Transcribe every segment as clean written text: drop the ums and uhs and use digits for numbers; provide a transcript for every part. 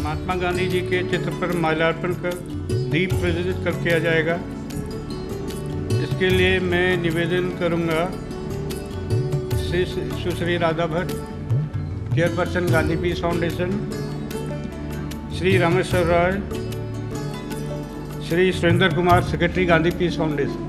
महात्मा गांधी जी के चित्र पर माल्यार्पण कर दीप प्रज्वलित कर किया जाएगा। इसके लिए मैं निवेदन करूंगा सुश्री Radha Bhatt, chairperson Gandhi piece Foundation, Shri Rameshwar Rai, Shri Surendra Kumar, secretary Gandhi piece Foundation.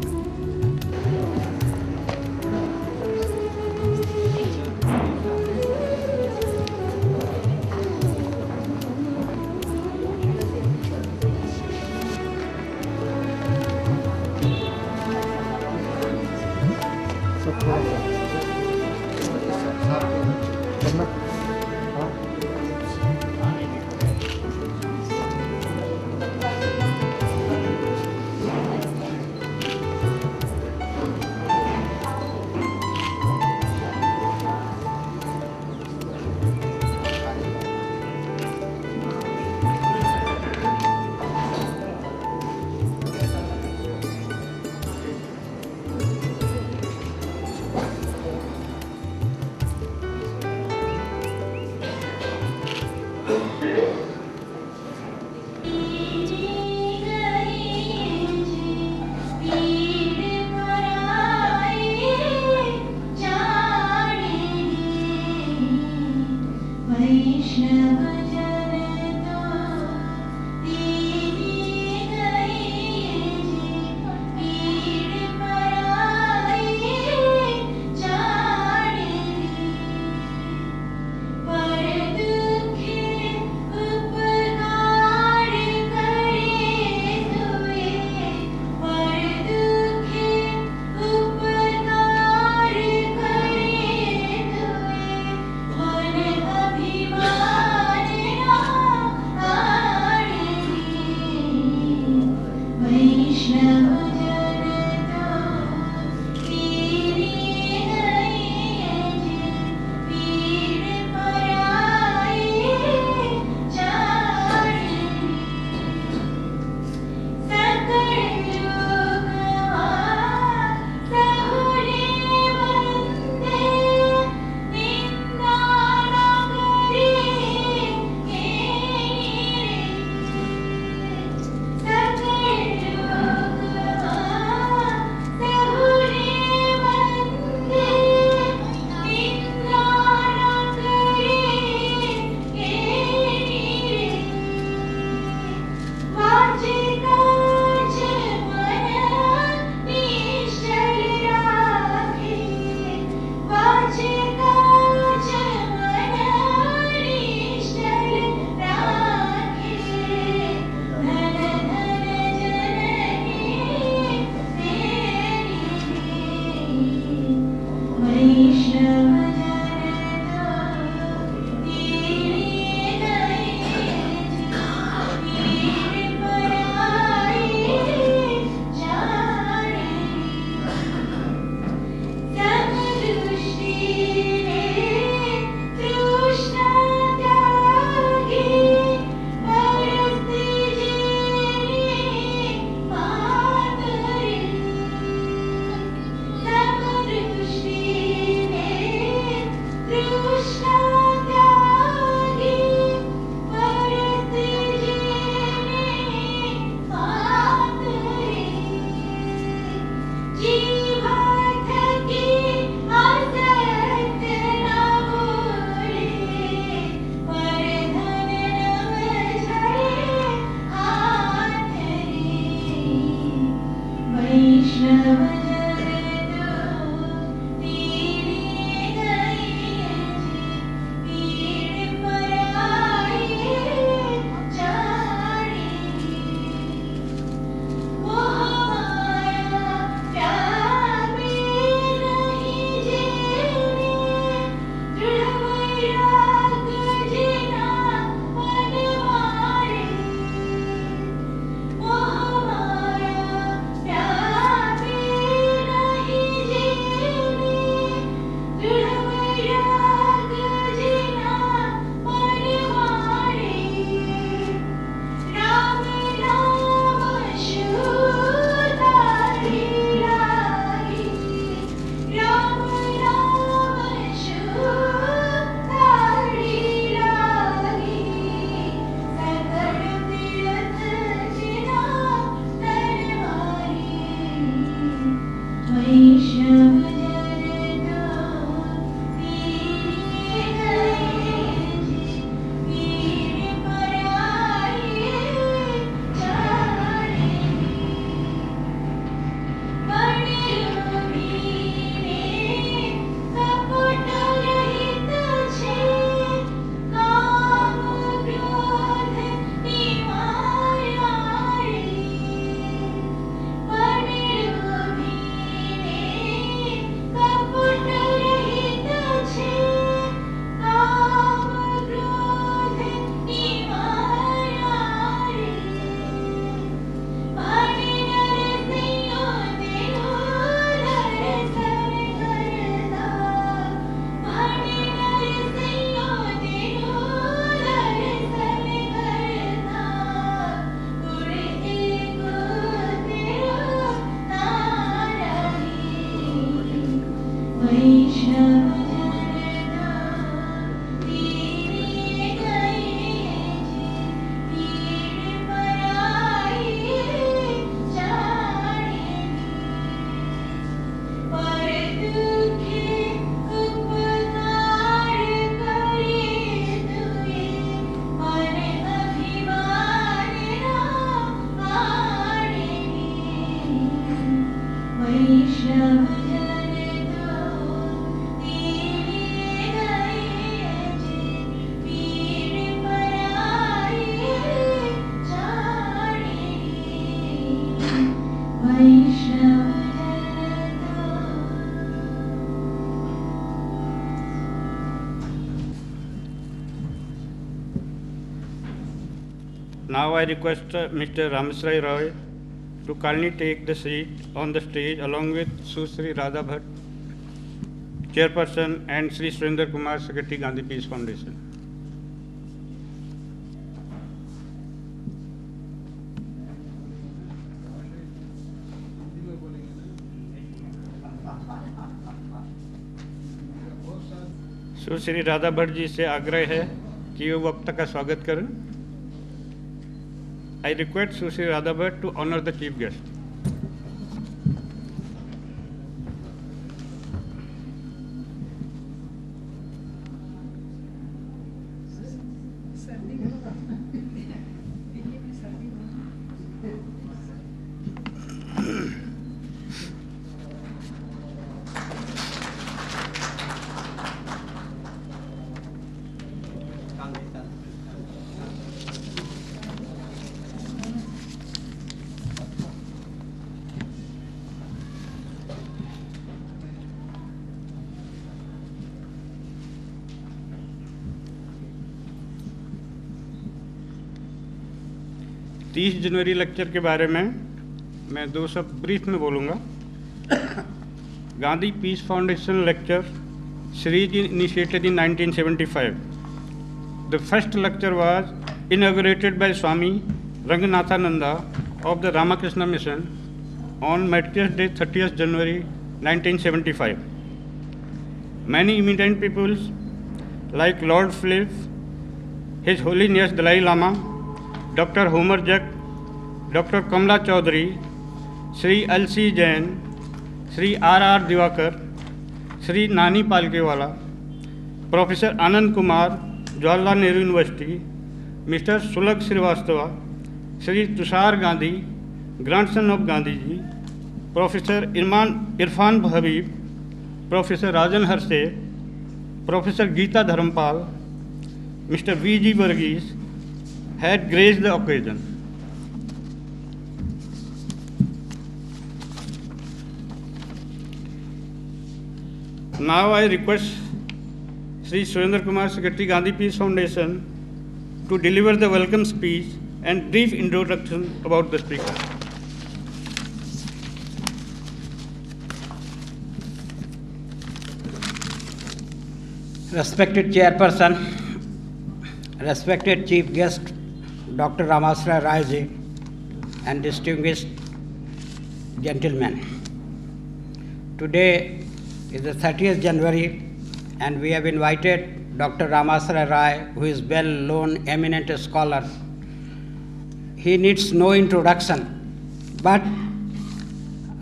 Now I request Mr. Rameswarai Roy to kindly take the seat on the stage along with Susri Radha Bhatt, Chairperson, and Sri Surendra Kumar, Secretary, Gandhi Peace Foundation. सुश्री राधा भट्ट जी से आग्रह है कि वो वक्ता का स्वागत करें. I request Sushri Radha Bhatt to honor the chief guest. 30 जनवरी लेक्चर के बारे में मैं दो शब्द ब्रीफ में बोलूँगा। Gandhi piece foundation lecture series initiated in 1975. The first lecture was inaugurated by Swami Ranganathananda of the Ramakrishna Mission on Martyrs' Day 30th January 1975. Many eminent peoples like Lord Philip, His Holiness Dalai Lama, Dr. Homer Jack, Dr. Kamla Chaudhary, Sri L.C. Jain, Shri R.R. Diwakar, Shri Nani Palkhivala, professor Anand Kumar, Jawaharlal Nehru University, mister Sulag Srivastava, Shri Tushar Gandhi, grandson of Gandhi ji, professor Irfan Habib, professor Rajan Harshe, professor Geeta Dharampal, mister V.G. Verghese had graced the occasion. Now I request Sri Surendra Kumar, Secretary, Gandhi Peace Foundation, to deliver the welcome speech and brief introduction about the speaker. Respected Chairperson, respected Chief Guest, Dr. Ramaswamy Rai ji, and distinguished gentlemen. Today is the 30th January, and we have invited Dr. Ramaswamy Rai, who is well-known, eminent scholar. He needs no introduction, but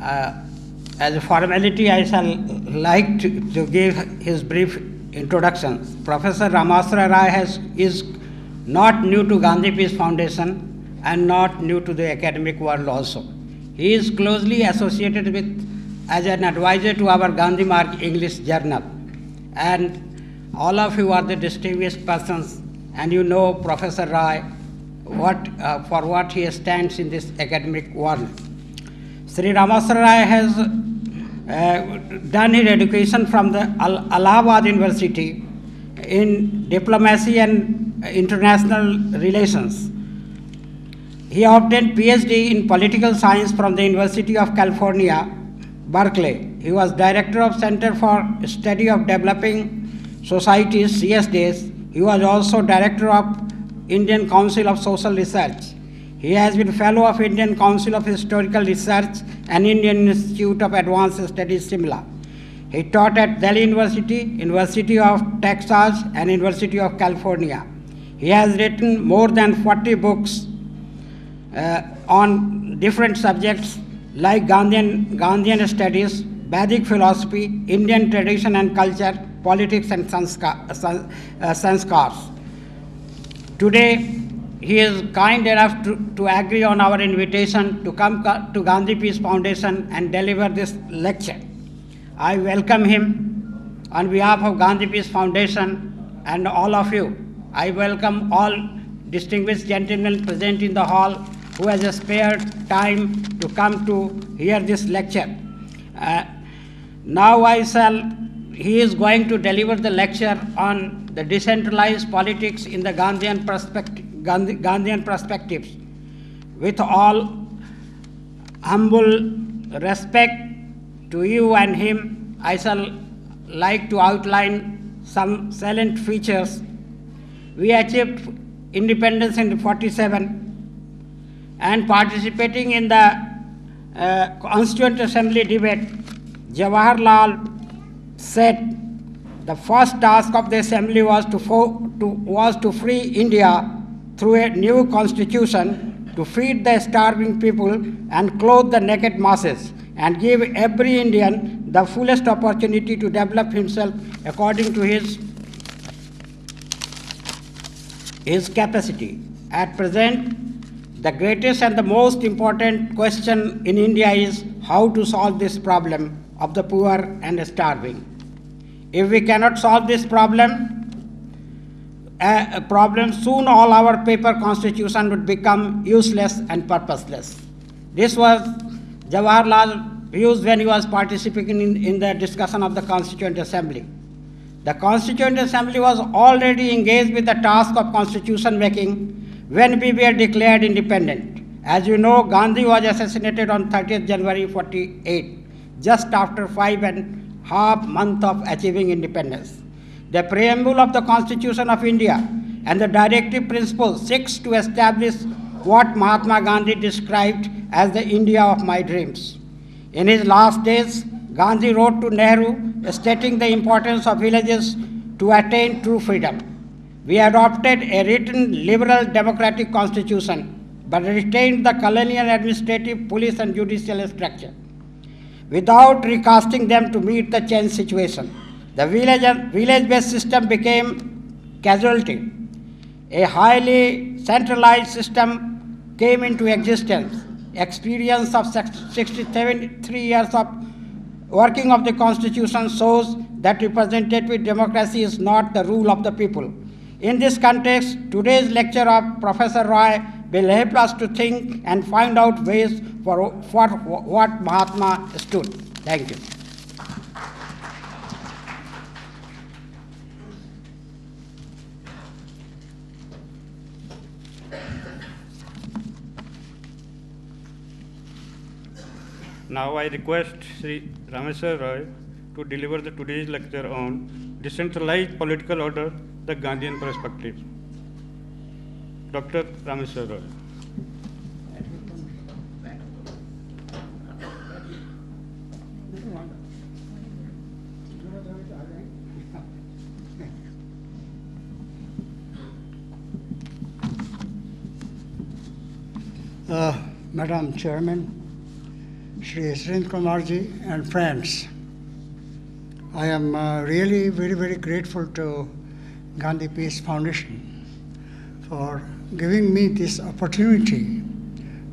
as a formality, I shall like to give his brief introduction. Professor Ramaswamy Rai is not new to Gandhi Peace Foundation and not new to the academic world also. He is closely associated with as an advisor to our Gandhi Marg English journal. And all of you are the distinguished persons, and you know Professor Rai, for what he stands in this academic world. Sri Ramaswamy Rai has done his education from the Allahabad University in diplomacy and international relations. He obtained PhD in political science from the University of California, Berkeley. He was director of Center for Study of Developing Societies, CSDs. He was also director of Indian Council of Social Research. He has been fellow of Indian Council of Historical Research and Indian Institute of Advanced Studies, Simla. He taught at Delhi University, University of Texas, and University of California. He has written more than 40 books on different subjects like Gandhian studies, Vedic philosophy, Indian tradition and culture, politics and sanskars. Today, he is kind enough to agree on our invitation to come to Gandhi Peace Foundation and deliver this lecture. I welcome him on behalf of Gandhi Peace Foundation and all of you. I welcome all distinguished gentlemen present in the hall who has spared time to come to hear this lecture. Now he is going to deliver the lecture on the decentralized politics in the Gandhian perspectives. With all humble respect to you and him, I shall like to outline some salient features. We achieved independence in 1947, and participating in the Constituent Assembly debate, Jawaharlal said the first task of the Assembly was to free India through a new constitution, to feed the starving people and clothe the naked masses, and give every Indian the fullest opportunity to develop himself according to his capacity. At present, the greatest and the most important question in India is how to solve this problem of the poor and starving. If we cannot solve this problem, soon all our paper constitution would become useless and purposeless. This was Jawaharlal's views when he was participating in the discussion of the Constituent Assembly. The Constituent Assembly was already engaged with the task of constitution making when we were declared independent. As you know, Gandhi was assassinated on 30th January 48, just after 5.5 months of achieving independence. The preamble of the Constitution of India and the directive principles seeks to establish what Mahatma Gandhi described as the India of my dreams. In his last days, Gandhi wrote to Nehru stating the importance of villages to attain true freedom. We adopted a written liberal democratic constitution but retained the colonial administrative, police and judicial structure. Without recasting them to meet the changed situation, the village-based system became casualty. A highly centralized system came into existence. Experience of 63 years of working of the Constitution shows that representative democracy is not the rule of the people. In this context, today's lecture of Professor Roy will help us to think and find out ways for what Mahatma stood. Thank you. Now I request Sri Rameswar Roy to deliver the today's lecture on decentralized political order, the Gandhian perspective. Dr. Rameswar Roy. Madam Chairman, Shri Srind Kumarji and friends, I am really very, very grateful to Gandhi Peace Foundation for giving me this opportunity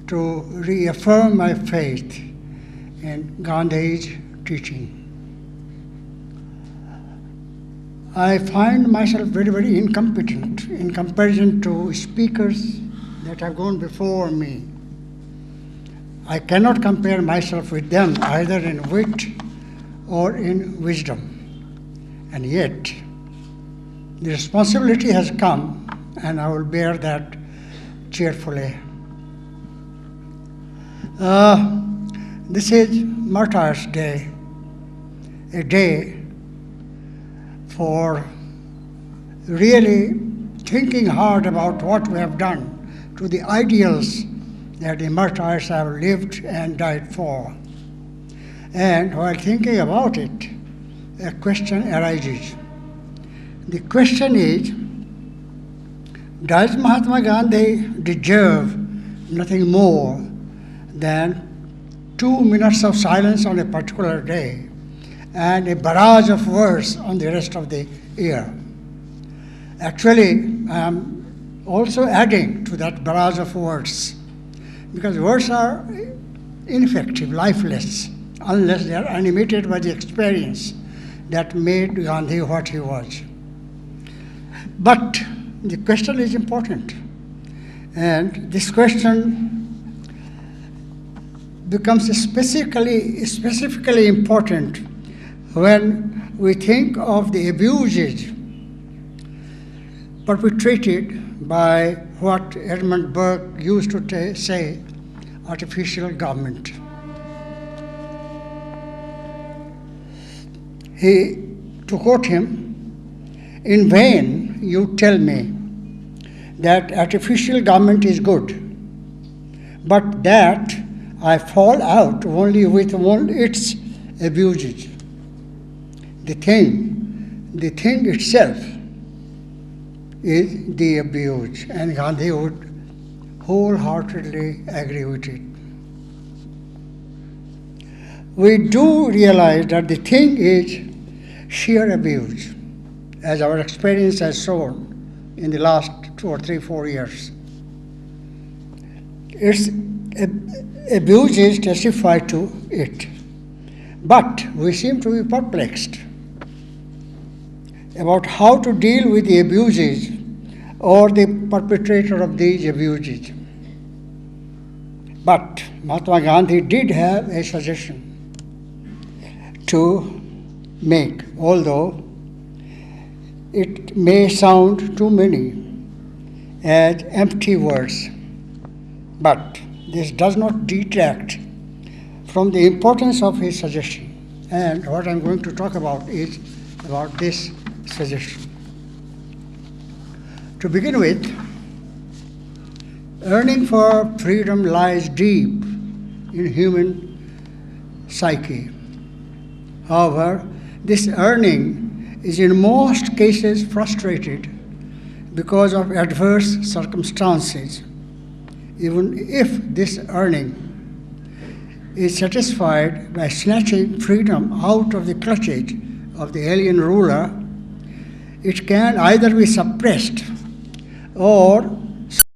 to reaffirm my faith in Gandhi's teaching. I find myself very, very incompetent in comparison to speakers that have gone before me. I cannot compare myself with them either in wit or in wisdom. And yet, the responsibility has come, and I will bear that cheerfully. This is Martyrs' Day, a day for really thinking hard about what we have done to the ideals that the martyrs have lived and died for. And while thinking about it, a question arises. The question is, does Mahatma Gandhi deserve nothing more than 2 minutes of silence on a particular day and a barrage of words on the rest of the year? Actually, I am also adding to that barrage of words, because words are ineffective, lifeless, unless they are animated by the experience that made Gandhi what he was. But the question is important, and this question becomes specifically important when we think of the abuses perpetrated by what Edmund Burke used to say, artificial government. To quote him, "In vain you tell me that artificial government is good, but that I fall out only with its abuses. The thing itself is the abuse," and Gandhi would wholeheartedly agree with it. We do realize that the thing is sheer abuse, as our experience has shown in the last 2 or 3, 4 years. Its abuses testify to it. But we seem to be perplexed about how to deal with the abuses or the perpetrator of these abuses. But Mahatma Gandhi did have a suggestion to make, although it may sound too many as empty words. But this does not detract from the importance of his suggestion. And what I'm going to talk about is about this suggestion. To begin with, yearning for freedom lies deep in human psyche. However, this yearning is in most cases frustrated because of adverse circumstances. Even if this yearning is satisfied by snatching freedom out of the clutches of the alien ruler, it can either be suppressed or